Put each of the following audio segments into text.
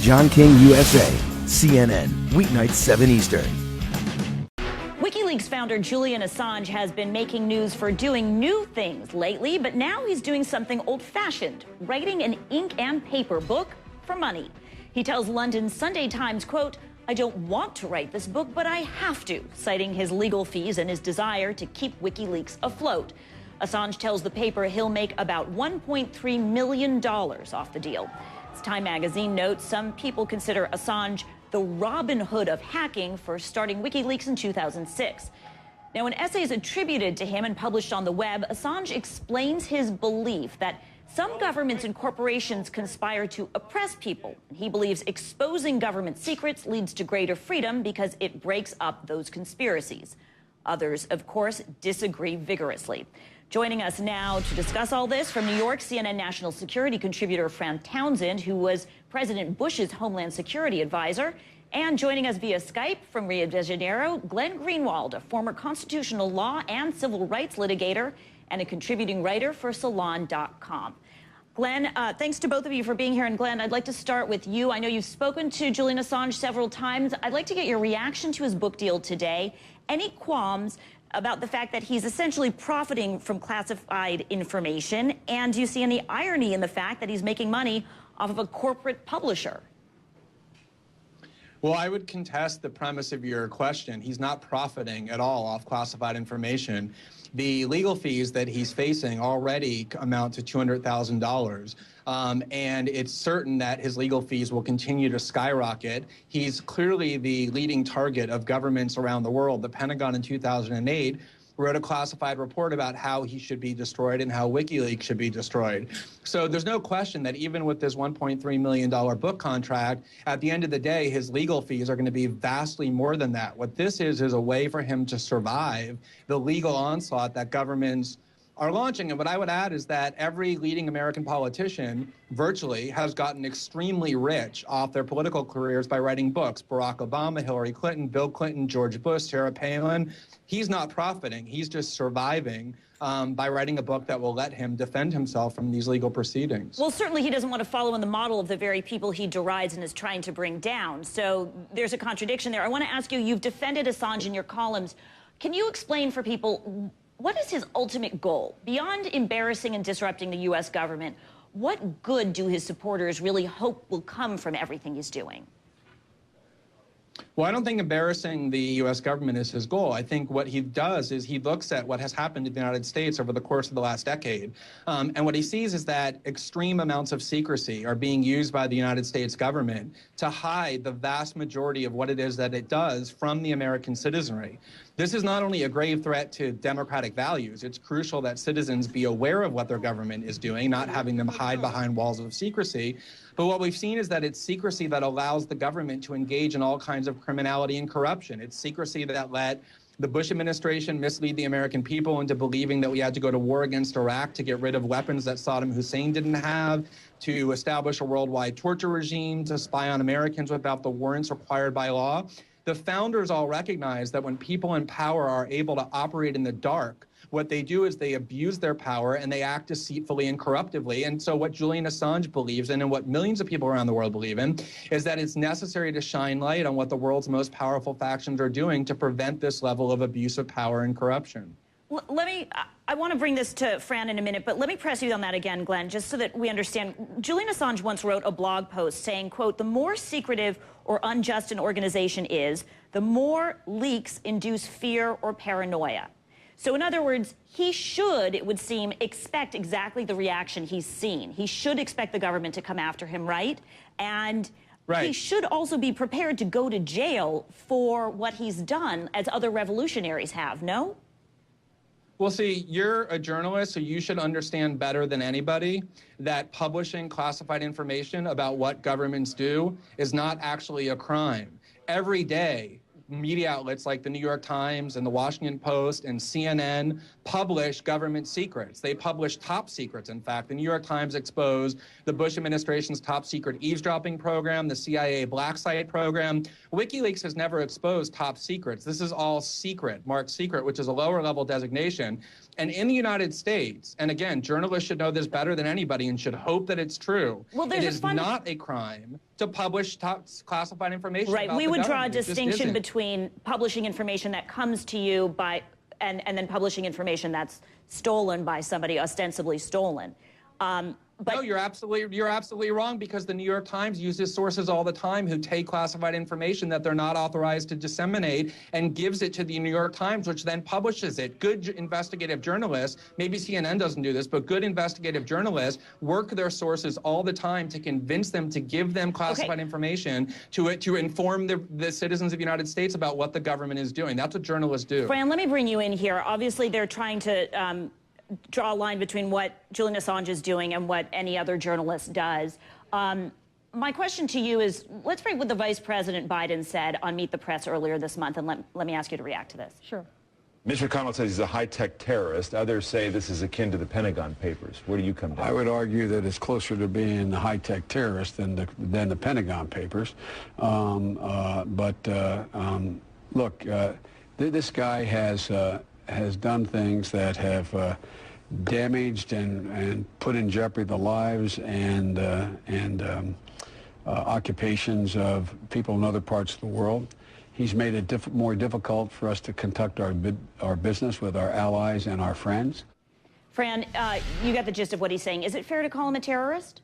John King USA, CNN, weeknights 7 Eastern. WikiLeaks founder Julian Assange has been making news for doing new things lately, but now he's doing something old-fashioned, writing an ink and paper book for money. He tells London's Sunday Times, quote, "I don't want to write this book, but I have to," citing his legal fees and his desire to keep WikiLeaks afloat. Assange tells the paper he'll make about $1.3 million off the deal. As Time magazine notes, some people consider Assange the Robin Hood of hacking for starting WikiLeaks in 2006. Now, in essays attributed to him and published on the web, Assange explains his belief that some governments and corporations conspire to oppress people. He believes exposing government secrets leads to greater freedom because it breaks up those conspiracies. Others, of course, disagree vigorously. Joining us now to discuss all this from New York, CNN national security contributor Frances Townsend, who was President Bush's Homeland Security advisor, and joining us via Skype from Rio de Janeiro, Glenn Greenwald, a former constitutional law and civil rights litigator and a contributing writer for Salon.com. Glenn, thanks to both of you for being here. And Glenn, I'd like to start with you. I know you've spoken to Julian Assange several times. I'd like to get your reaction to his book deal today. Any qualms about the fact that he's essentially profiting from classified information? And do you see any irony in the fact that he's making money off of a corporate publisher? Well, I would contest the premise of your question. He's not profiting at all off classified information. The legal fees that he's facing already amount to $200,000. And it's certain that his legal fees will continue to skyrocket. He's clearly the leading target of governments around the world. The Pentagon in 2008 wrote a classified report about how he should be destroyed and how WikiLeaks should be destroyed. So there's no question that even with this $1.3 million book contract, at the end of the day, his legal fees are going to be vastly more than that. What this is a way for him to survive the legal onslaught that governments are launching. And what I would add is that every leading American politician virtually has gotten extremely rich off their political careers by writing books. Barack Obama, Hillary Clinton, Bill Clinton, George Bush, Sarah Palin. He's not profiting. He's just surviving by writing a book that will let him defend himself from these legal proceedings. Well, certainly he doesn't want to follow in the model of the very people he derides and is trying to bring down. So there's a contradiction there. I want to ask you, you've defended Assange in your columns. Can you explain for people, what is his ultimate goal? Beyond embarrassing and disrupting the U.S. government, what good do his supporters really hope will come from everything he's doing? Well, I don't think embarrassing the U.S. government is his goal. I think what he does is he looks at what has happened in the United States over the course of the last decade. And what he sees is that extreme amounts of secrecy are being used by the United States government to hide the vast majority of what it is that it does from the American citizenry. This is not only a grave threat to democratic values, it's crucial that citizens be aware of what their government is doing, not having them hide behind walls of secrecy. But what we've seen is that it's secrecy that allows the government to engage in all kinds of criminality and corruption. It's secrecy that let the Bush administration mislead the American people into believing that we had to go to war against Iraq to get rid of weapons that Saddam Hussein didn't have, to establish a worldwide torture regime, to spy on Americans without the warrants required by law. The founders all recognize that when people in power are able to operate in the dark, what they do is they abuse their power and they act deceitfully and corruptively. And so what Julian Assange believes in and what millions of people around the world believe in is that it's necessary to shine light on what the world's most powerful factions are doing to prevent this level of abuse of power and corruption. I want to bring this to Fran in a minute, but let me press you on that again, Glenn, just so that we understand. Julian Assange once wrote a blog post saying, quote, "The more secretive or unjust an organization is, the more leaks induce fear or paranoia." So in other words, he should, it would seem, expect exactly the reaction he's seen. He should expect the government to come after him, right? And he should also be prepared to go to jail for what he's done, as other revolutionaries have, no? Well, see, you're a journalist, so you should understand better than anybody that publishing classified information about what governments do is not actually a crime. Every day, media outlets like the New York Times and the Washington Post and CNN publish government secrets. They publish top secrets. In fact, the New York Times exposed the Bush administration's top secret eavesdropping program, the CIA black site program. WikiLeaks has never exposed top secrets. This is all secret, marked secret, which is a lower level designation. And in the United States, and again, journalists should know this better than anybody and should hope that it's true. Well, it is not a crime to publish top classified information. Right. About We the would draw a government. It just distinction isn't. between publishing information that comes to you by, and then publishing information that's stolen by somebody, ostensibly stolen. But no, you're absolutely wrong, because the New York Times uses sources all the time who take classified information that they're not authorized to disseminate and gives it to the New York Times, which then publishes it. Good investigative journalists, maybe CNN doesn't do this, but good investigative journalists work their sources all the time to convince them to give them classified information to inform the citizens of the United States about what the government is doing. That's what journalists do. Fran, let me bring you in here. Obviously, they're trying to draw a line between what Julian Assange is doing and what any other journalist does. My question to you is, let's break what the Vice President Biden said on Meet the Press earlier this month, and let me ask you to react to this. Sure. Mitch McConnell says he's a high-tech terrorist. Others say this is akin to the Pentagon Papers. Where do you come down? I would argue that it's closer to being a high-tech terrorist than the Pentagon Papers. Look, this guy has done things that have damaged and put in jeopardy the lives and occupations of people in other parts of the world. He's made it more difficult for us to conduct our business with our allies and our friends. Fran, you got the gist of what he's saying. Is it fair to call him a terrorist?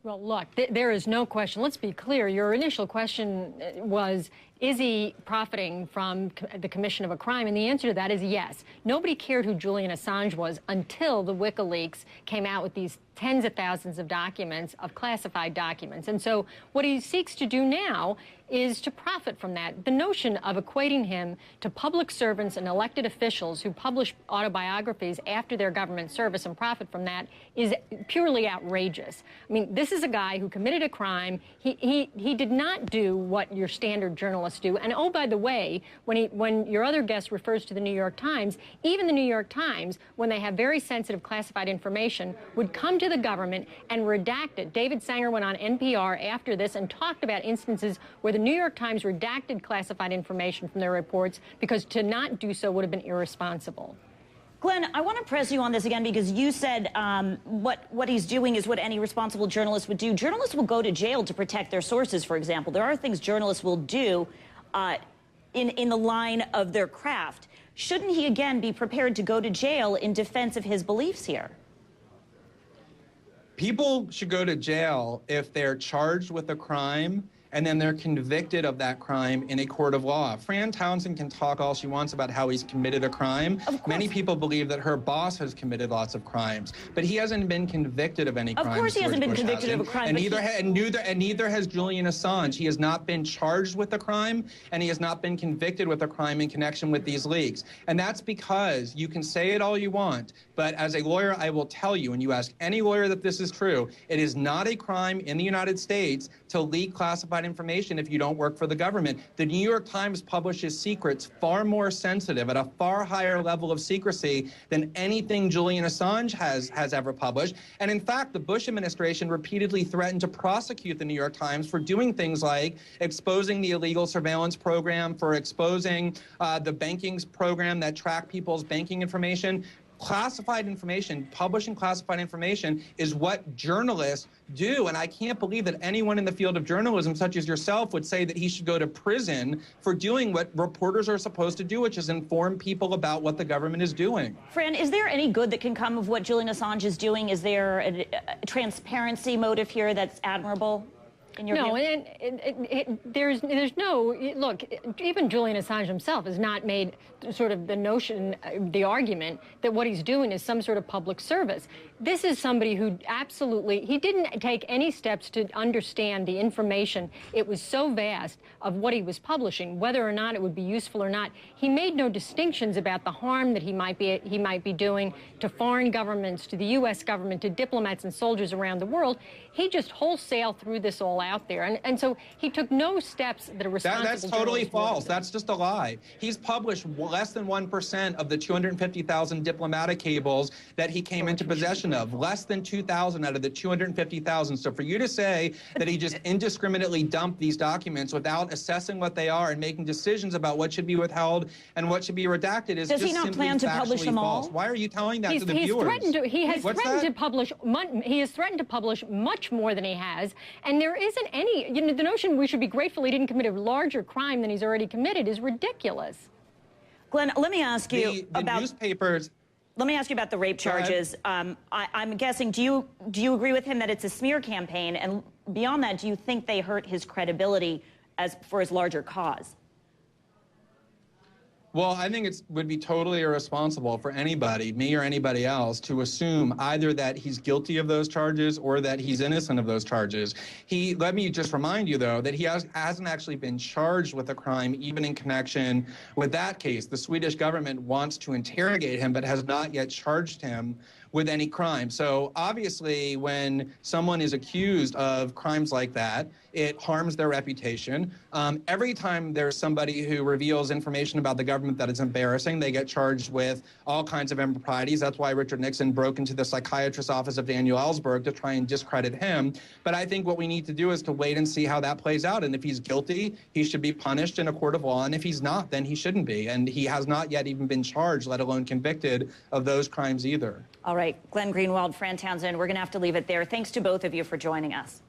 Well, look, there is no question. Let's be clear. Your initial question was, is he profiting from the commission of a crime? And the answer to that is yes. Nobody cared who Julian Assange was until the WikiLeaks came out with these tens of thousands of documents, of classified documents. And so what he seeks to do now is to profit from that. The notion of equating him to public servants and elected officials who publish autobiographies after their government service and profit from that is purely outrageous. I mean, this is a guy who committed a crime. He did not do what your standard journalists do. And oh, by the way, when your other guest refers to the New York Times, even the New York Times, when they have very sensitive classified information, would come to the government and redact it. David Sanger went on NPR after this and talked about instances where the New York Times redacted classified information from their reports because to not do so would have been irresponsible. Glenn, I want to press you on this again because you said what he's doing is what any responsible journalist would do. Journalists will go to jail to protect their sources, for example. There are things journalists will do in the line of their craft. Shouldn't he, again, be prepared to go to jail in defense of his beliefs here? People should go to jail if they're charged with a crime and then they're convicted of that crime in a court of law. Fran Townsend can talk all she wants about how he's committed a crime. Many people believe that her boss has committed lots of crimes, but he hasn't been convicted of any crimes. Of course he hasn't been convicted of a crime. And neither has Julian Assange. He has not been charged with a crime, and he has not been convicted with a crime in connection with these leaks. And that's because you can say it all you want, but as a lawyer, I will tell you, and you ask any lawyer that this is true, it is not a crime in the United States to leak classified information if you don't work for the government. The New York Times publishes secrets far more sensitive, at a far higher level of secrecy than anything Julian Assange has ever published. And in fact, the Bush administration repeatedly threatened to prosecute the New York Times for doing things like exposing the illegal surveillance program, for exposing the banking program that tracked people's banking information. Classified information, publishing classified information is what journalists do. And I can't believe that anyone in the field of journalism, such as yourself, would say that he should go to prison for doing what reporters are supposed to do, which is inform people about what the government is doing. Fran, is there any good that can come of what Julian Assange is doing? Is there a transparency motive here that's admirable? No, and there's no, look, even Julian Assange himself has not made sort of the notion, the argument that what he's doing is some sort of public service. This is somebody who absolutely, he didn't take any steps to understand the information. It was so vast of what he was publishing, whether or not it would be useful or not. He made no distinctions about the harm that he might be doing to foreign governments, to the U.S. government, to diplomats and soldiers around the world. He just wholesale threw this all out there. And so he took no steps that are responsible. That's totally false. That's just a lie. He's published less than 1% of the 250,000 diplomatic cables that he came into possession of. Less than 2,000 out of the 250,000. So for you to say that he just indiscriminately dumped these documents without assessing what they are and making decisions about what should be withheld and what should be redacted is just simply factually false. Does he not plan to publish them all? Why are you telling that to the viewers? He has threatened to publish much more than he has, and there is isn't any, you know, the notion we should be grateful he didn't commit a larger crime than he's already committed is ridiculous. Glenn, let me ask you about newspapers. Let me ask you about the rape charges. I'm guessing, do you agree with him that it's a smear campaign? And beyond that, do you think they hurt his credibility for his larger cause? Well, I think it would be totally irresponsible for anybody, me or anybody else, to assume either that he's guilty of those charges or that he's innocent of those charges. Let me just remind you, though, that he hasn't actually been charged with a crime, even in connection with that case. The Swedish government wants to interrogate him, but has not yet charged him with any crime. So obviously, when someone is accused of crimes like that, it harms their reputation. Every time there's somebody who reveals information about the government that is embarrassing, they get charged with all kinds of improprieties. That's why Richard Nixon broke into the psychiatrist's office of Daniel Ellsberg to try and discredit him. But I think what we need to do is to wait and see how that plays out. And if he's guilty, he should be punished in a court of law. And if he's not, then he shouldn't be. And he has not yet even been charged, let alone convicted of those crimes either. All right, Glenn Greenwald, Frances Townsend, we're going to have to leave it there. Thanks to both of you for joining us.